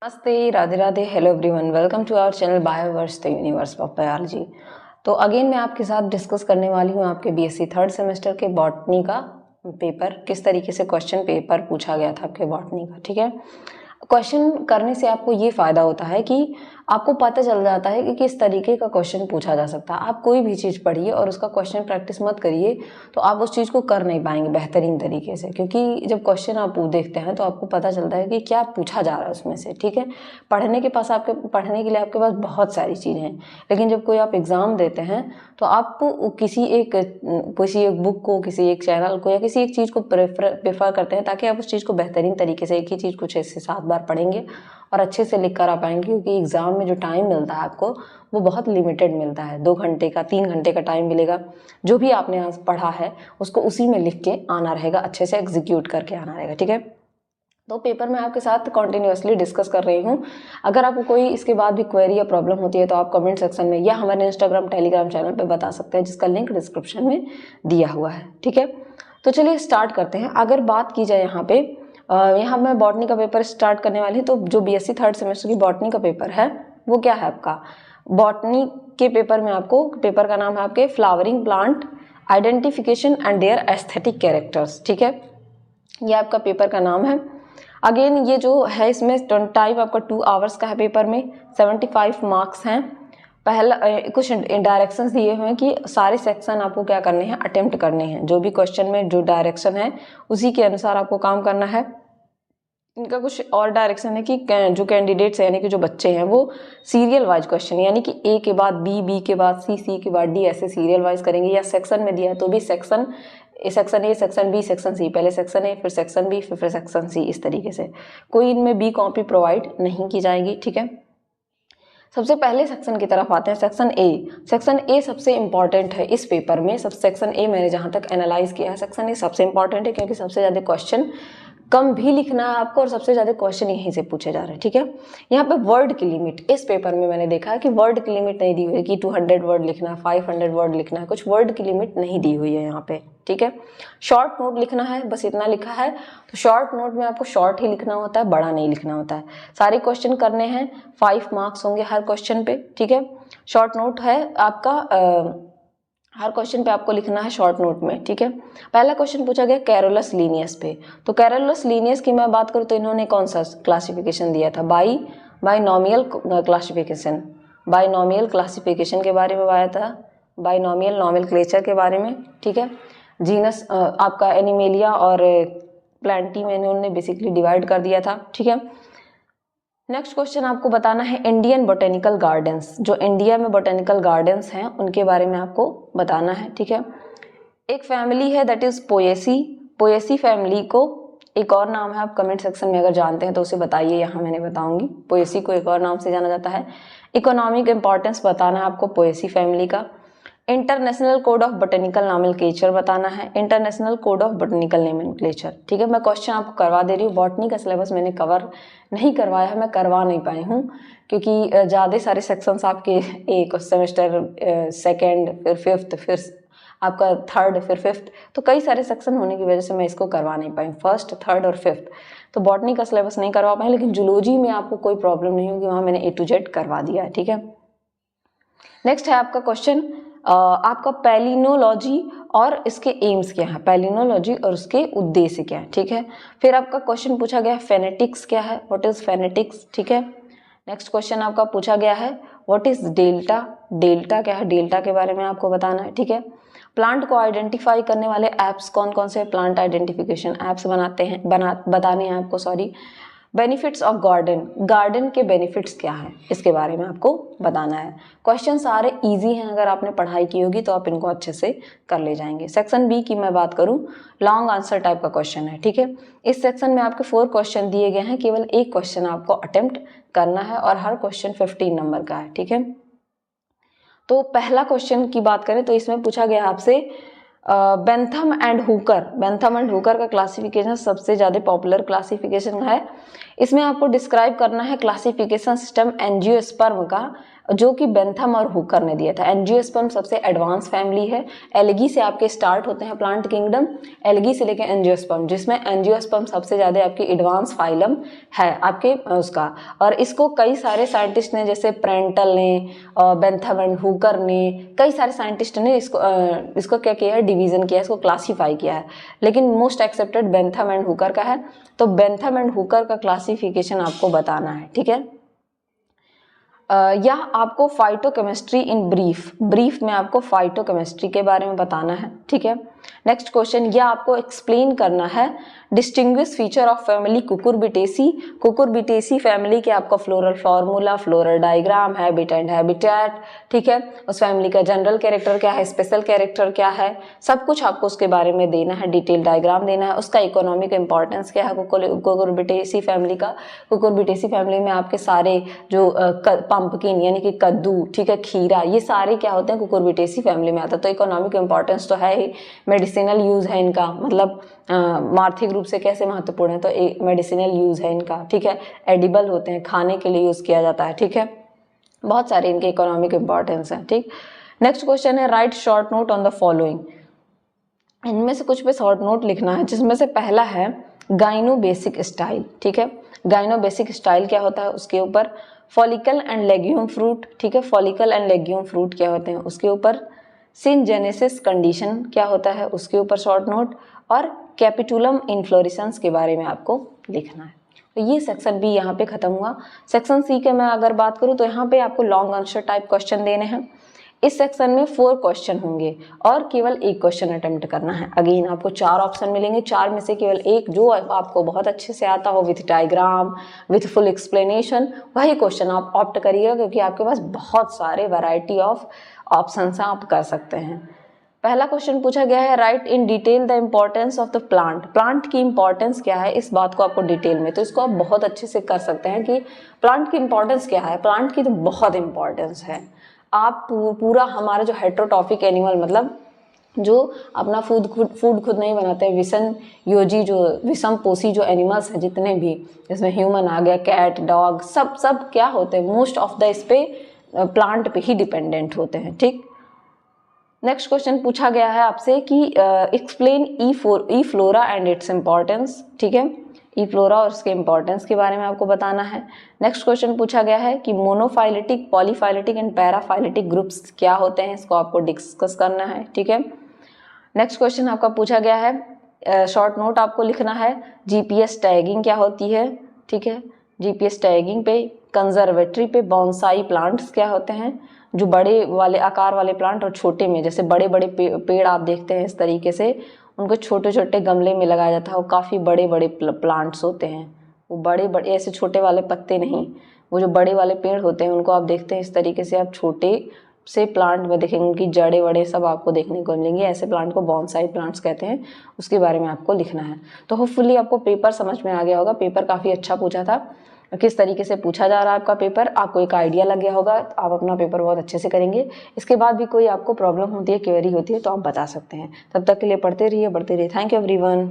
नमस्ते, Radhe Radhe, hello everyone, welcome to our channel Bioverse the universe of biology. तो again मैं आपके साथ डिस्कस करने वाली हूँ आपके बीएससी थर्ड सेमेस्टर के बॉटनी का पेपर, किस तरीके से क्वेश्चन पेपर पूछा गया था आपके बॉटनी का। ठीक है, क्वेश्चन करने से आपको ये फ़ायदा होता है कि आपको पता चल जाता है कि किस तरीके का क्वेश्चन पूछा जा सकता है। आप कोई भी चीज़ पढ़िए और उसका क्वेश्चन प्रैक्टिस मत करिए तो आप उस चीज़ को कर नहीं पाएंगे बेहतरीन तरीके से, क्योंकि जब क्वेश्चन आप देखते हैं तो आपको पता चलता है कि क्या पूछा जा रहा है उसमें से। ठीक है, पढ़ने के लिए आपके पास बहुत सारी चीज़ें हैं, लेकिन जब कोई आप एग्ज़ाम देते हैं तो आप किसी एक बुक को, किसी एक चैनल को या किसी एक चीज़ को प्रेफर करते हैं ताकि आप उस चीज़ को बेहतरीन तरीके से, एक ही चीज़ को 6 से 7 बार पढ़ेंगे और अच्छे से लिख कर आ पाएंगे, क्योंकि एग्ज़ाम में जो टाइम मिलता है आपको वो बहुत लिमिटेड मिलता है। 2 घंटे का, 3 घंटे का टाइम मिलेगा। जो भी आपने आज पढ़ा है उसको उसी में लिख के आना रहेगा, अच्छे से एग्जीक्यूट करके आना रहेगा। ठीक है, तो पेपर में आपके साथ कॉन्टिन्यूसली डिस्कस कर रही हूँ। अगर आपको कोई इसके बाद भी क्वेरी या प्रॉब्लम होती है तो आप कमेंट सेक्शन में या हमारे इंस्टाग्राम टेलीग्राम चैनल पे बता सकते हैं, जिसका लिंक डिस्क्रिप्शन में दिया हुआ है। ठीक है, तो चलिए स्टार्ट करते हैं। अगर बात की जाए यहाँ मैं बॉटनी का पेपर स्टार्ट करने वाली हूँ, तो जो बीएससी थर्ड सेमेस्टर की बॉटनी का पेपर है वो क्या है आपका, बॉटनी के पेपर में आपको, पेपर का नाम है आपके flowering plant identification and their aesthetic characters. ठीक है, ये आपका पेपर का नाम है। अगेन ये जो है इसमें टाइम आपका 2 आवर्स का है। पेपर में 75 मार्क्स हैं। पहला कुछ डायरेक्शंस दिए हुए हैं कि सारे सेक्शन आपको क्या करने हैं, अटेम्प्ट करने हैं। जो भी क्वेश्चन में जो डायरेक्शन है उसी के अनुसार आपको काम करना है। इनका कुछ और डायरेक्शन है कि जो कैंडिडेट्स हैं, यानी कि जो बच्चे हैं, वो सीरियल वाइज क्वेश्चन, यानी कि ए के बाद बी, बी के बाद सी, सी के बाद डी, ऐसे सीरियल वाइज करेंगे। या सेक्शन में दिया है तो भी section A, section B, section C, पहले सेक्शन ए, फिर सेक्शन बी, फिर सेक्शन सी, इस तरीके से। कोई इनमें बी कॉपी प्रोवाइड नहीं की जाएगी। ठीक है, सबसे पहले सेक्शन की तरफ आते हैं। सेक्शन ए, सेक्शन ए सबसे इंपॉर्टेंट है इस पेपर में। सब सेक्शन ए मैंने जहाँ तक एनालाइज किया है, सेक्शन ए सबसे इंपॉर्टेंट है, क्योंकि सबसे ज़्यादा क्वेश्चन कम भी लिखना है आपको और सबसे ज़्यादा क्वेश्चन यहीं से पूछे जा रहे हैं। ठीक है, यहाँ पे वर्ड की लिमिट, इस पेपर में मैंने देखा है कि वर्ड की लिमिट नहीं दी हुई है कि 200 वर्ड लिखना है, 500 वर्ड लिखना है, कुछ वर्ड की लिमिट नहीं दी हुई है यहाँ पे। ठीक है, शॉर्ट नोट लिखना है, बस इतना लिखा है। तो शॉर्ट नोट में आपको शॉर्ट ही लिखना होता है, बड़ा नहीं लिखना होता है। सारे क्वेश्चन करने हैं, 5 मार्क्स होंगे हर क्वेश्चन पे। ठीक है, शॉर्ट नोट है आपका, हर क्वेश्चन पे आपको लिखना है शॉर्ट नोट में। ठीक है, पहला क्वेश्चन पूछा गया कैरोलस लीनियस पे। तो कैरोलस लीनियस की मैं बात करूँ तो इन्होंने कौन सा क्लासिफिकेशन दिया था, बाइनोमियल क्लासिफिकेशन, बाइनोमियल क्लासिफिकेशन के बारे में बताया था, बाइनोमियल नोमेनक्लेचर के बारे में। ठीक है, जीनस आपका एनिमेलिया और प्लांटी में इन्होंने बेसिकली डिवाइड कर दिया था। ठीक है, नेक्स्ट क्वेश्चन आपको बताना है इंडियन बोटेनिकल गार्डन्स, जो इंडिया में बोटेनिकल गार्डन्स हैं उनके बारे में आपको बताना है। ठीक है, एक फैमिली है that is Poaceae, Poaceae family को एक और नाम है, आप कमेंट सेक्शन में अगर जानते हैं तो उसे बताइए, यहाँ मैंने बताऊंगी। पोएसी को एक और नाम से जाना जाता है। इकोनॉमिक इंपॉर्टेंस बताना है आपको पोएसी फैमिली का। International code of botanical nomenclature बताना है, international code of botanical nomenclature. ठीक है, मैं क्वेश्चन आपको करवा दे रही हूँ। बॉटनी का सिलेबस मैंने कवर नहीं करवाया है, मैं करवा नहीं पाई हूँ, क्योंकि ज़्यादा सारे सेक्शंस आपके एक सेमेस्टर सेकेंड, फिर फिफ्थ, फिर आपका थर्ड, फिर फिफ्थ, तो कई सारे सेक्शन होने की वजह से मैं इसको करवा नहीं पाई, फर्स्ट, थर्ड और फिफ्थ। तो बॉटनी का सिलेबस नहीं करवा पाई, लेकिन जूलॉजी में आपको कोई प्रॉब्लम नहीं होगी, वहाँ मैंने A to Z करवा दिया है। ठीक है, नेक्स्ट है आपका क्वेश्चन आपका पैलिनोलॉजी और इसके एम्स क्या है, पैलिनोलॉजी और उसके उद्देश्य क्या है। ठीक है, फिर आपका क्वेश्चन पूछा गया फेनेटिक्स क्या है, व्हाट इज फेनेटिक्स। ठीक है, नेक्स्ट क्वेश्चन आपका पूछा गया है व्हाट इज डेल्टा, डेल्टा क्या है, डेल्टा के बारे में आपको बताना है। ठीक है, प्लांट को आइडेंटिफाई करने वाले ऐप्स कौन कौन से प्लांट आइडेंटिफिकेशन ऐप्स बताने हैं आपको, sorry. Benefits of garden, garden के बेनिफिट्स क्या है, इसके बारे में आपको बताना है। क्वेश्चन सारे इजी हैं, अगर आपने पढ़ाई की होगी तो आप इनको अच्छे से कर ले जाएंगे। सेक्शन बी की मैं बात करूं, लॉन्ग आंसर टाइप का क्वेश्चन है। ठीक है, इस सेक्शन में आपके 4 क्वेश्चन दिए गए हैं, केवल एक क्वेश्चन आपको अटेम्प्ट करना है और हर क्वेश्चन 15 नंबर का है। ठीक है, तो पहला क्वेश्चन की बात करें तो इसमें पूछा गया आपसे Bentham and Hooker, Bentham and Hooker का क्लासिफिकेशन सबसे ज़्यादा पॉपुलर क्लासिफिकेशन है। इसमें आपको डिस्क्राइब करना है क्लासिफिकेशन सिस्टम एंजियोस्पर्म का, जो कि बेंथम और हुकर ने दिया था। एंजियोस्पर्म सबसे एडवांस फैमिली है, एल्गी से आपके स्टार्ट होते हैं प्लांट किंगडम, एल्गी से लेके एंजियोस्पर्म, जिसमें एंजियोस्पर्म सबसे ज़्यादा आपकी एडवांस फाइलम है आपके उसका। और इसको कई सारे साइंटिस्ट ने, जैसे प्रेंटल ने और बेंथम एंड हुकर ने, कई सारे साइंटिस्ट ने इसको क्या किया है, डिवीजन किया है, इसको क्लासीफाई किया है, लेकिन most accepted Bentham and Hooker का है। तो बेंथम एंड हुकर का क्लासिफिकेशन आपको बताना है, ठीक है। या आपको फाइटोकेमिस्ट्री इन ब्रीफ में आपको फाइटोकेमिस्ट्री के बारे में बताना है, ठीक है। नेक्स्ट क्वेश्चन, या आपको एक्सप्लेन करना है distinguish feature of family Cucurbitaceae family के आपका floral formula, floral diagram, habit and habitat, ठीक है। उस फैमिली का जनरल कैरेक्टर क्या है, स्पेशल कैरेक्टर क्या है, सब कुछ आपको उसके बारे में देना है, डिटेल डायग्राम देना है। उसका इकोनॉमिक इंपॉर्टेंस क्या है कुकुरबिटेसी फैमिली का। कुकुरबिटेसी फैमिली में आपके सारे जो पंपकिन यानी कि कद्दू, ठीक है, खीरा, ये सारे क्या होते हैं, कुकुरबिटेसी फैमिली में आता है। तो इकोनॉमिक इंपॉर्टेंस तो है ही, मेडिसिनल यूज है इनका, मतलब आर्थिक रूप से कैसे महत्वपूर्ण है, तो मेडिसिनल यूज है इनका, ठीक है। एडिबल होते हैं, खाने के लिए यूज किया जाता है, ठीक है। बहुत सारे इनके इकोनॉमिक इंपॉर्टेंस है, ठीक। नेक्स्ट क्वेश्चन है right short note on the following. इनमें से कुछ पे शॉर्ट नोट लिखना है, जिसमें से पहला है गाइनो बेसिक स्टाइल, ठीक है। गाइनो बेसिक स्टाइल क्या होता है, उसके ऊपर फॉलिकल एंड लेग्यूम फ्रूट, ठीक है। फॉलिकल एंड लेग्यूम फ्रूट क्या होते हैं, उसके ऊपर सिनजेनेसिस कंडीशन क्या होता है, उसके ऊपर शॉर्ट नोट, और कैपिटुलम इन्फ्लोरेसेंस के बारे में आपको लिखना है। तो ये सेक्शन भी यहाँ पे खत्म हुआ। सेक्शन सी के मैं अगर बात करूँ तो यहाँ पे आपको लॉन्ग आंसर टाइप क्वेश्चन देने हैं। इस सेक्शन में 4 क्वेश्चन होंगे और केवल 1 क्वेश्चन अटेम्प्ट करना है। अगेन आपको 4 ऑप्शन मिलेंगे, 4 में से केवल एक जो आपको बहुत अच्छे से आता हो, with diagram, with full explanation, वही क्वेश्चन आप ऑप्ट करिएगा, क्योंकि आपके पास बहुत सारे वैरायटी ऑफ ऑप्शन आप कर सकते हैं। पहला क्वेश्चन पूछा गया है right in detail the importance of the plant. Plant की इंपॉर्टेंस क्या है, इस बात को आपको डिटेल में, तो इसको आप बहुत अच्छे से कर सकते हैं कि प्लांट की इंपॉर्टेंस क्या है। प्लांट की तो बहुत इंपॉर्टेंस है। आप पूरा हमारा जो हेट्रोटॉपिक एनिमल, मतलब जो अपना फूड खुद नहीं बनाते हैं, विषम योजी जो विषम पोषी जो एनिमल्स हैं जितने भी, इसमें ह्यूमन आ गया, कैट, डॉग, सब क्या होते हैं, मोस्ट ऑफ द इस पे प्लांट पे ही डिपेंडेंट होते हैं, ठीक। नेक्स्ट क्वेश्चन पूछा गया है आपसे कि explain E flora and it's importance, ठीक है। ई फ्लोरा और उसके इम्पॉर्टेंस के बारे में आपको बताना है। नेक्स्ट क्वेश्चन पूछा गया है कि monophyletic, polyphyletic and paraphyletic groups क्या होते हैं, इसको आपको डिस्कस करना है, ठीक है। नेक्स्ट क्वेश्चन आपका पूछा गया है, शॉर्ट नोट आपको लिखना है, जीपीएस टैगिंग क्या होती है, ठीक है। जीपीएस टैगिंग पे, कंजर्वेटरी पे, बॉन्साई प्लांट्स क्या होते हैं, जो बड़े वाले आकार वाले प्लांट और छोटे में, जैसे बड़े बड़े पेड़ आप देखते हैं इस तरीके से, उनको छोटे छोटे गमले में लगाया जाता है, वो काफ़ी बड़े बड़े प्लांट्स होते हैं। वो बड़े बड़े ऐसे छोटे वाले पत्ते नहीं, वो जो बड़े वाले पेड़ होते हैं उनको आप देखते हैं इस तरीके से, आप छोटे से प्लांट में देखेंगे, उनकी जड़ें वड़े सब आपको देखने को मिलेंगी। ऐसे प्लांट को बॉन्साई प्लांट्स कहते हैं, उसके बारे में आपको लिखना है। तो होपफुली आपको पेपर समझ में आ गया होगा। पेपर काफ़ी अच्छा पूछा था, किस तरीके से पूछा जा रहा है आपका पेपर, आपको एक आइडिया लग गया होगा। आप अपना पेपर बहुत अच्छे से करेंगे। इसके बाद भी कोई आपको प्रॉब्लम होती है, क्वेरी होती है, तो आप बता सकते हैं। तब तक के लिए पढ़ते रहिए, बढ़ते रहिए। Thank you everyone.